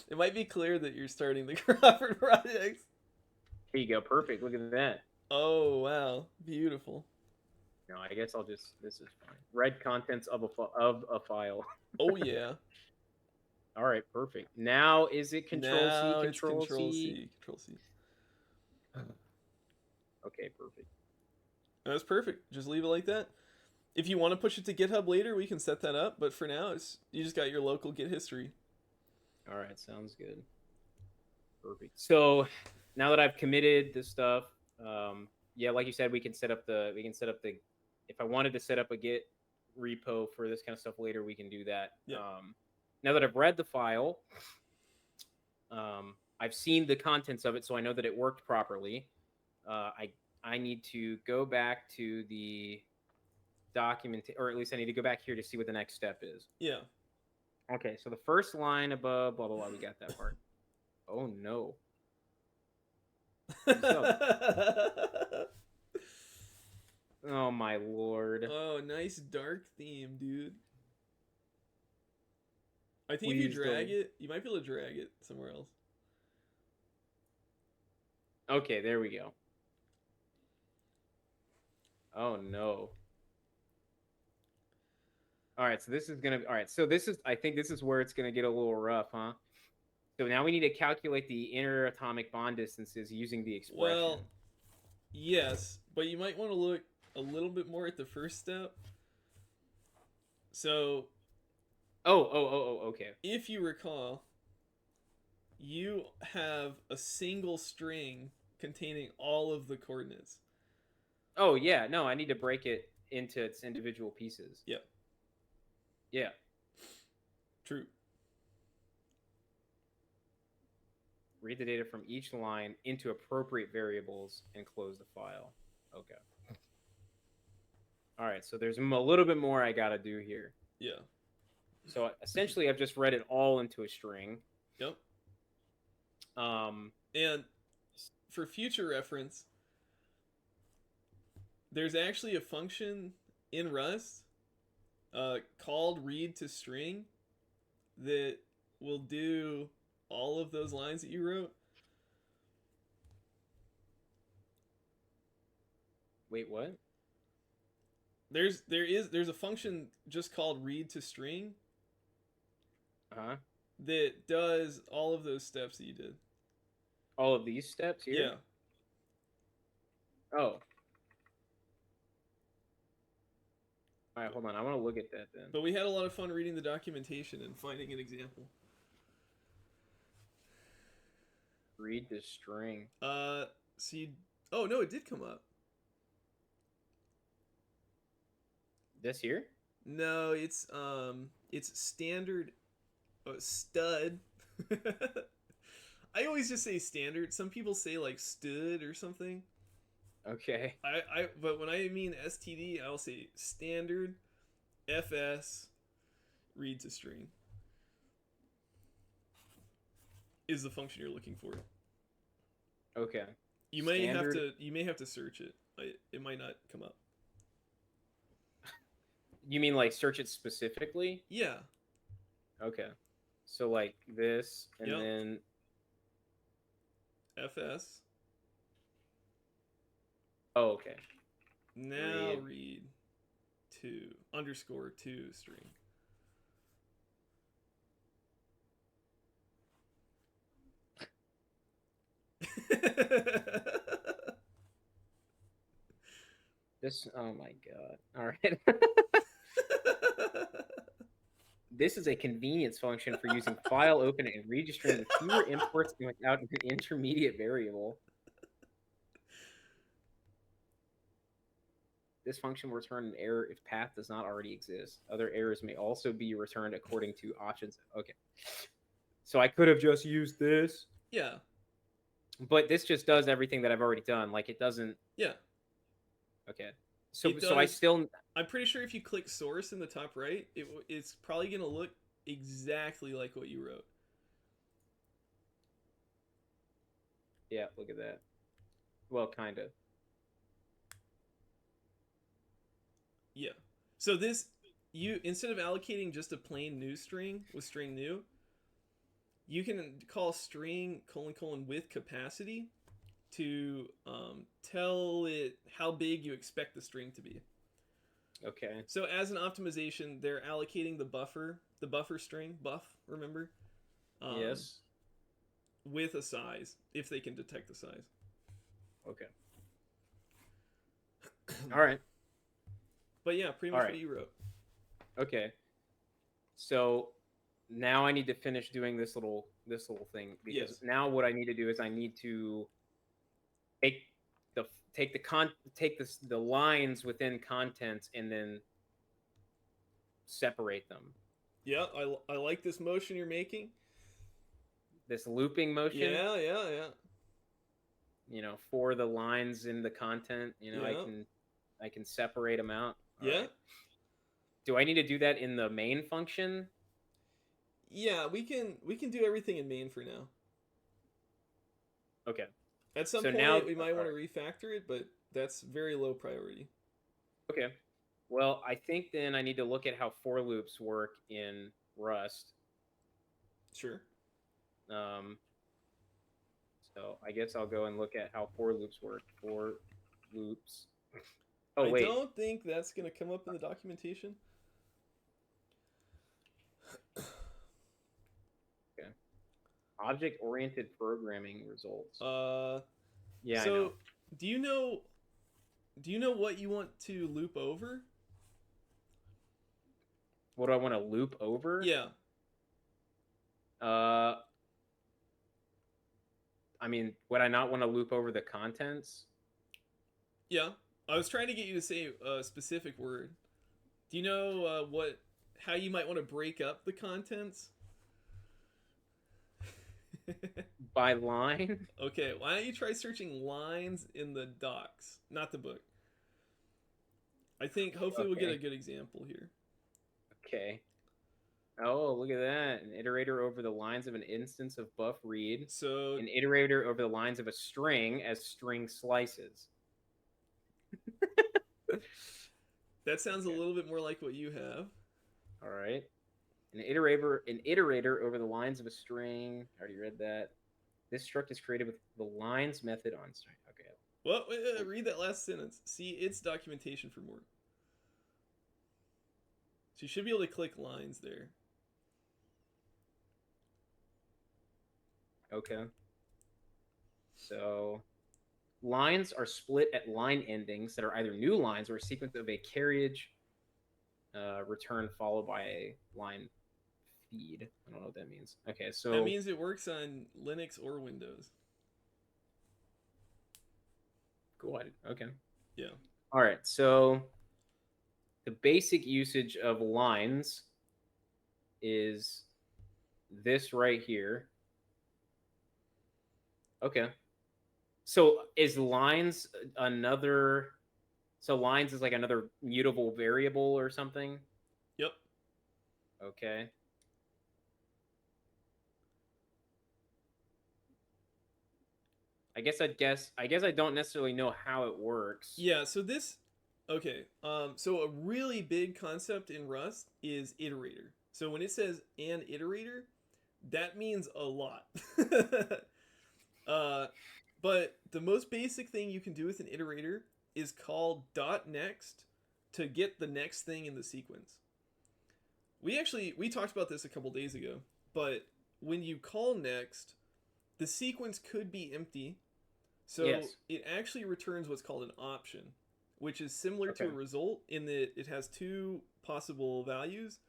It might be clear that you're starting the Crawford projects. Here you go. Perfect. Look at that. Oh, wow. Beautiful. No, I guess I'll just. This is fine. Read contents of a file. Oh, yeah. All right. Perfect. Now is it Control C, Now it's Control Control C? C, Control C. Okay. Perfect. That's perfect. Just leave it like that. If you want to push it to GitHub later, we can set that up. But for now, it's you just got your local Git history. All right. Sounds good. Perfect. So now that I've committed this stuff, yeah, like you said, we can set up the. If I wanted to set up a Git repo for this kind of stuff later, we can do that. Yeah. Now that I've read the file, I've seen the contents of it, so I know that it worked properly. I need to go back to the document, or at least I need to go back here to see what the next step is. Yeah. Okay, so the first line above, blah blah blah, we got that part. Oh no. Oh my lord. Oh, nice dark theme, dude. I think if you Please drag don't. it, you might be able to drag it somewhere else. Okay, there we go. Oh no. All right, so this is gonna. All right, so this is. I think this is where it's gonna get a little rough, huh? So now we need to calculate the interatomic bond distances using the expression. Well, yes, but you might want to look a little bit more at the first step. So, Okay. if you recall, you have a single string containing all of the coordinates. Oh yeah, no, I need to break it into its individual pieces. Yeah. Yeah. True. Read the data from each line into appropriate variables and close the file. Okay. All right, so there's a little bit more I got to do here. Yeah. So essentially, I've just read it all into a string. Yep. And for future reference, there's actually a function in Rust called read to string that will do all of those lines that you wrote. Wait, what? There's a function just called read to string Uh-huh. that does all of those steps that you did. All of these steps here? Yeah. Oh. All right, hold on. I want to look at that then. But we had a lot of fun reading the documentation and finding an example. Read the string. See. Oh no, it did come up. This here? No, it's standard stud. I always just say standard. Some people say like stood or something. Okay. But when I mean STD, I'll say standard FS read to string is the function you're looking for. Okay. You may have to search it. It might not come up. You mean like search it specifically? Yeah. Okay. So like this and Yep. then FS. Oh, okay. Now read to _2 string. This, oh my god. All right. This is a convenience function for using file open and read a string with fewer imports and without an intermediate variable. This function will return an error if path does not already exist. Other errors may also be returned according to options. Okay. So I could have just used this. Yeah. But this just does everything that I've already done. Like it doesn't. Yeah. Okay. So I does, still. I'm pretty sure if you click source in the top right, it's probably gonna look exactly like what you wrote. Yeah. Look at that. Well, kind of. Yeah. So this, you instead of allocating just a plain new string with string new, you can call string colon colon with capacity to tell it how big you expect the string to be. Okay. So as an optimization, they're allocating the buffer string, remember, um, Yes. with a size if they can detect the size. Okay. All right. But yeah, pretty All much what right. you wrote. Okay. So now I need to finish doing this little thing because Yes. now what I need to do is I need to take the the lines within contents and then separate them. Yeah, I like this motion you're making. This looping motion, Yeah, yeah, yeah. for the lines in the content, Yeah. I can separate them out. All Yeah. right. Do I need to do that in the main function? Yeah, we can do everything in main for now. Okay. At some So now, point we might all want to right. refactor it, but that's very low priority. Okay. Well, I think then I need to look at how for loops work in Rust. Sure. Um, so I guess I'll go and look at how for loops work. For loops. Oh I wait. don't think that's going to come up in the documentation. Okay. Object-oriented programming results. Uh Yeah, I know. so do you know what you want to loop over? What do I want to loop over? Yeah. Uh, I mean, would I not want to loop over the contents? Yeah. I was trying to get you to say a specific word. Do you know how you might want to break up the contents? By line? Okay, why don't you try searching lines in the docs, not the book? I think hopefully we'll get a Okay. good example here. Okay. Oh, look at that. An iterator over the lines of an instance of buff read. So An iterator over the lines of a string as string slices. that sounds a Okay. little bit more like what you have. All right. An iterator over the lines of a string. I already read that. This struct is created with the lines method on string. Okay. Well, read that last sentence. See its documentation for more. So you should be able to click lines there. Okay. So lines are split at line endings that are either new lines or a sequence of a carriage return followed by a line feed. I don't know what that means. Okay, That so means it works on Linux or Windows. go ahead. Okay. Yeah. All right. So the basic usage of lines is this right here. Okay. So is lines another? So lines is like another mutable variable or something? Yep. Okay. I guess I don't necessarily know how it works. Yeah. So this. Okay. So a really big concept in Rust is iterator. So when it says an iterator, that means a lot. uh, but the most basic thing you can do with an iterator is call dot next to get the next thing in the sequence. We talked about this a couple days ago, but when you call next, the sequence could be empty, so Yes. it actually returns what's called an option, which is similar to Okay. a result in that it has two possible values.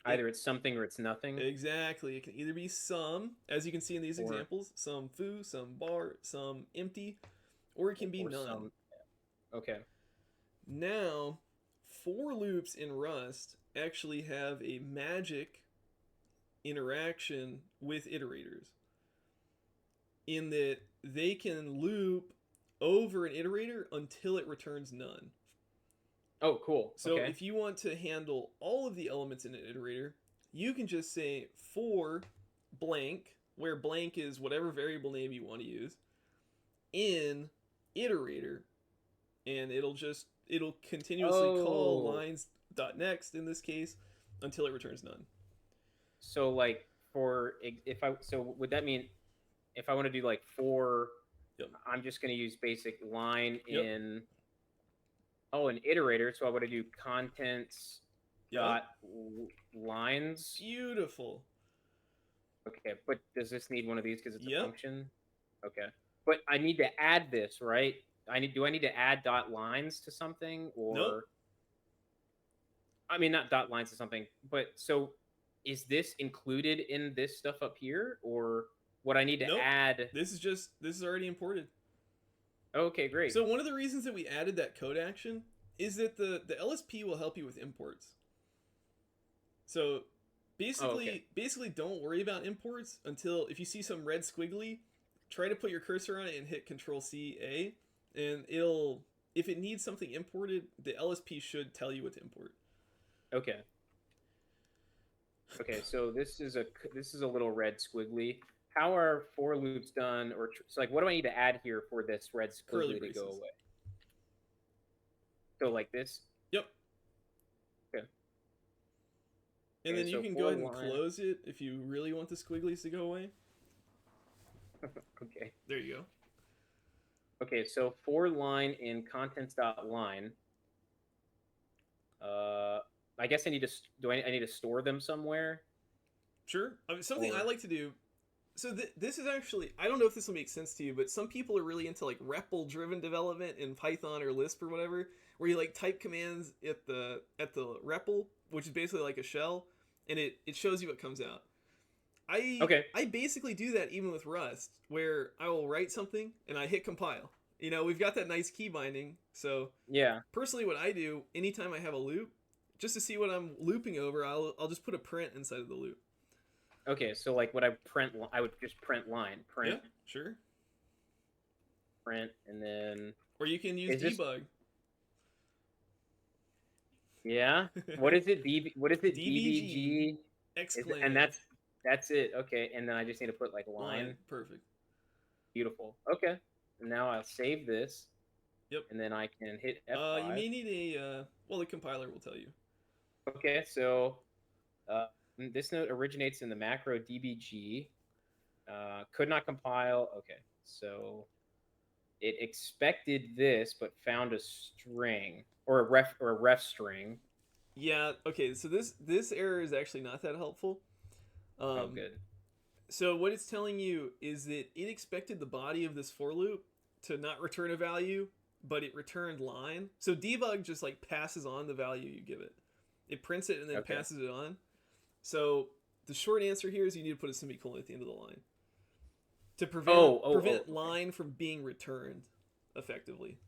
It Either it's something or it's nothing, exactly it can either be some, as you can see in these or examples, some foo, some bar, some empty, or it can be or none. some. Okay. Now, for loops in Rust actually have a magic interaction with iterators in that they can loop over an iterator until it returns none. Oh, cool. So Okay. if you want to handle all of the elements in an iterator, you can just say for blank, where blank is whatever variable name you want to use, in iterator, and it'll continuously call Oh, lines dot next in this case until it returns none. so like for if I so would that mean if I want to do like for, Yep. I'm just going to use basic line Yep. in an iterator. So I want to do contents Yep. dot lines. Beautiful. Okay, but does this need one of these because it's a Yep. function? Okay, but I need to add this, right? Do I need to add dot lines to something, or Nope. I mean not dot lines to something, but so is this included in this stuff up here, or what I need to Nope. add? This is already imported. Okay, great. So one of the reasons that we added that code action is that the LSP will help you with imports. So basically don't worry about imports until if you see some red squiggly, try to put your cursor on it and hit Control C A, and it'll if it needs something imported, the LSP should tell you what to import. Okay. Okay, so this is a little red squiggly. How are for loops done, or so like what do I need to add here for this red squiggly to go away? So like this. Yep. Okay. And Okay, then you so can for go ahead and line- close it if you really want the squigglies to go away. Okay. There you go. Okay, so for line in contents.line. I guess I need to I need to store them somewhere? Sure. I mean, something Or- I like to do. So this is actually, I don't know if this will make sense to you, but some people are really into like REPL driven development in Python or Lisp or whatever, where you like type commands at the REPL, which is basically like a shell, and it shows you what comes out. I basically do that even with Rust, where I will write something and I hit compile. You know, we've got that nice key binding. So Yeah. personally, what I do anytime I have a loop, just to see what I'm looping over, I'll just put a print inside of the loop. Okay, so like what I would just print line, print, Yeah, sure. print, and then Or you can use debug. Yeah. What is it? What is it? DBG. DBG. Exclaim. And that's it. Okay, and then I just need to put like line. Perfect. Beautiful. Okay. And now I'll save this. Yep. And then I can hit F5. You may need a well, the compiler will tell you. Okay, so this note originates in the macro dbg. Could not compile. Okay, so it expected this, but found a string or a ref string. Yeah. Okay. So this error is actually not that helpful. Oh, good. So what it's telling you is that it expected the body of this for loop to not return a value, but it returned line. So debug just like passes on the value you give it. It prints it and then passes it on. So the short answer here is you need to put a semicolon at the end of the line to prevent line from being returned effectively.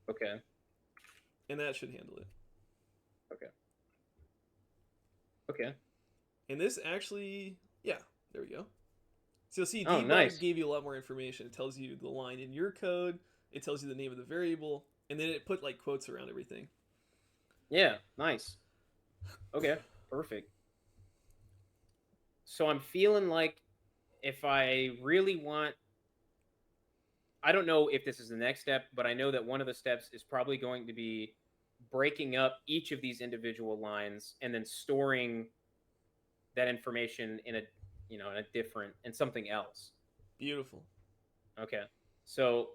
Okay. And that should handle it. Okay. Okay. And this actually, yeah, there we go. So you'll see debug gave you a lot more information. It tells you the line in your code. It tells you the name of the variable. And then it put like quotes around everything. Yeah, nice. Okay, perfect. So I'm feeling like if I really want, I don't know if this is the next step, but I know that one of the steps is probably going to be breaking up each of these individual lines and then storing that information in something else. Beautiful. Okay. So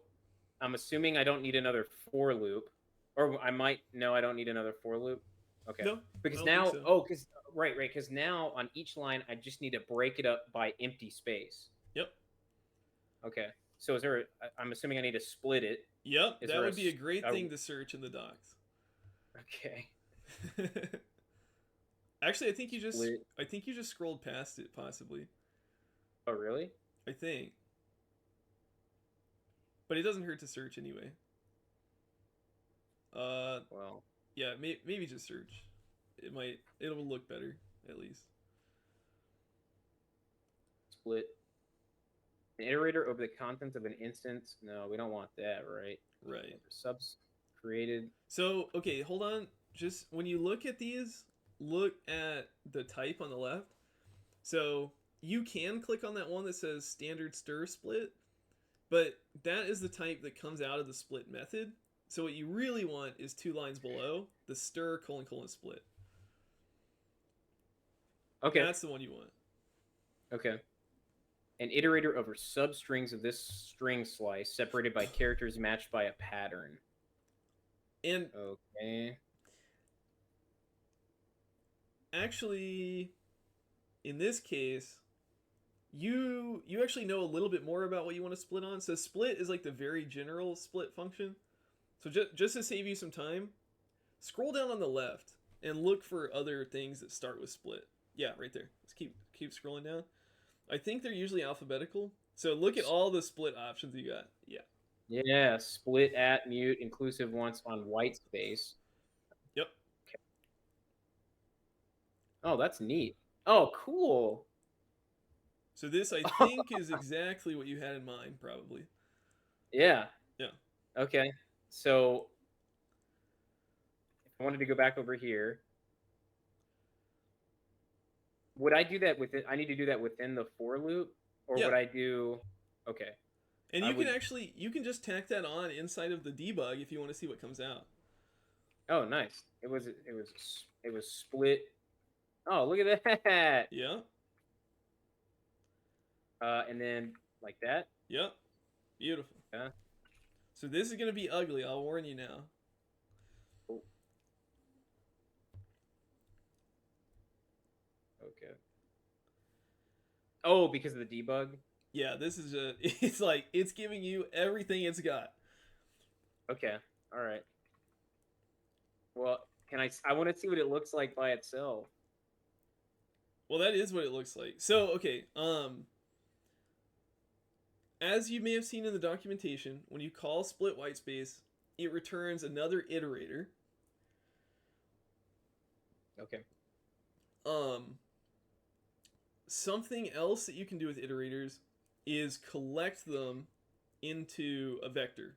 I'm assuming I don't need another for loop, or I don't need another for loop. Okay. No, because now, because now on each line, I just need to break it up by empty space. Yep. Okay. So I'm assuming I need to split it. Yep. That would be a great thing to search in the docs. Okay. Actually, I think you just scrolled past it, possibly. Oh, really? I think. But it doesn't hurt to search anyway. Well. Yeah, maybe just search. It'll look better, at least. Split. An iterator over the contents of an instance. No, we don't want that, right? Right. Subs created. So, okay, hold on. Just when you look at these, look at the type on the left. So you can click on that one that says standard stir split, but that is the type that comes out of the split method. So what you really want is 2 lines below the stir : : split. Okay. That's the one you want. Okay. An iterator over substrings of this string slice separated by characters matched by a pattern. And Okay. actually, in this case, you actually know a little bit more about what you want to split on. So split is like the very general split function. So just to save you some time, scroll down on the left and look for other things that start with split. Yeah, right there. Let's keep scrolling down. I think they're usually alphabetical. So look at all the split options you got. Yeah. Yeah, split at mute inclusive once on white space. Yep. Okay. Oh, that's neat. Oh, cool. So this I think is exactly what you had in mind, probably. Yeah. Yeah. Okay. So if I wanted to go back over here, would I do that within? I need to do that within the for loop, or Yeah. would I do? Okay. And I you can would. actually you can just tack that on inside of the debug if you want to see what comes out. Oh, nice. It was split. Oh, look at that. Yeah. And then like that. Yep. Beautiful. Yeah. So this is gonna be ugly. I'll warn you now. Oh, okay. Oh, because of the debug. Yeah, this is a. It's like it's giving you everything it's got. Okay. All right. Well, can I? I want to see what it looks like by itself. Well, that is what it looks like. So okay. As you may have seen in the documentation, when you call split whitespace, it returns another iterator. Okay. Something else that you can do with iterators is collect them into a vector.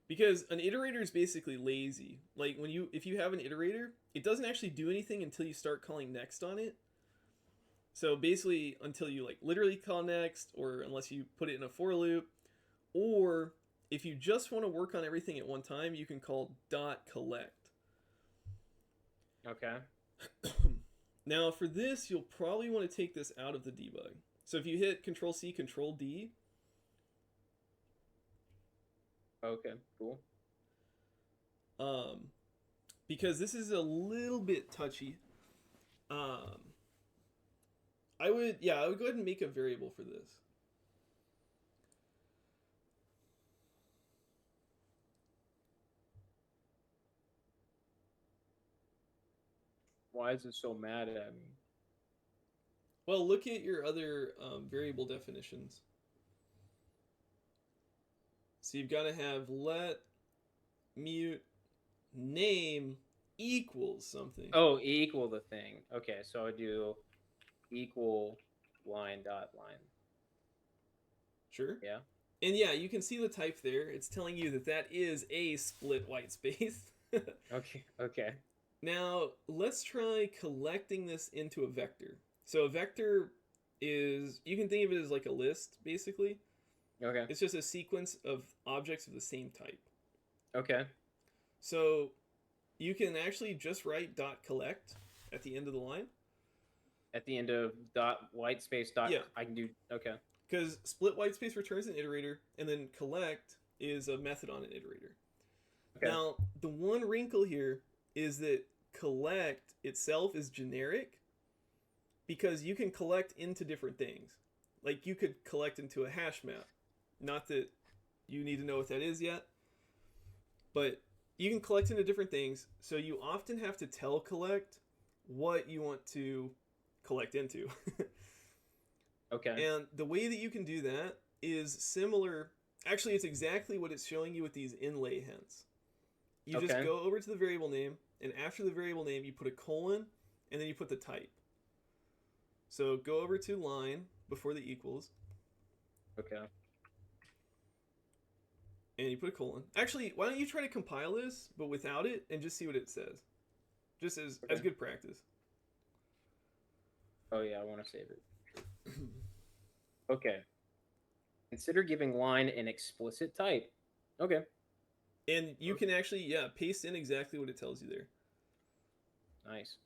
Because an iterator is basically lazy. Like if you have an iterator, it doesn't actually do anything until you start calling next on it. So basically until you like literally call next, or unless you put it in a for loop, or if you just want to work on everything at one time, you can call dot collect. Okay. Now for this, you'll probably want to take this out of the debug. So if you hit Control C, Control D. Okay. Cool. Because this is a little bit touchy. I would go ahead and make a variable for this. Why is it so mad at me? Well, look at your other variable definitions. So you've got to have let mute name equals something. Oh, equal the thing. Okay, so I would do equal line dot line. Sure. Yeah. And yeah, you can see the type there. It's telling you that that is a split white space. Okay. Okay. Now, let's try collecting this into a vector. So a vector is, you can think of it as like a list, basically. Okay. It's just a sequence of objects of the same type. Okay. So you can actually just write dot collect at the end of the line. At the end of dot white space dot. Yeah. I can do. Okay. Because split whitespace returns an iterator, and then collect is a method on an iterator. Okay. Now, the one wrinkle here is that collect itself is generic because you can collect into different things. Like you could collect into a hash map. Not that you need to know what that is yet, but you can collect into different things. So you often have to tell collect what you want to collect into. Okay. And the way that you can do that is similar. Actually, it's exactly what it's showing you with these inlay hints. You just go over to the variable name, and after the variable name, you put a colon, and then you put the type. So go over to line before the equals. Okay. And you put a colon. Actually, why don't you try to compile this, but without it, and just see what it says. Just as good practice. Oh yeah, I want to save it. Okay. Consider giving line an explicit type. Okay. And you can actually, paste in exactly what it tells you there. Nice.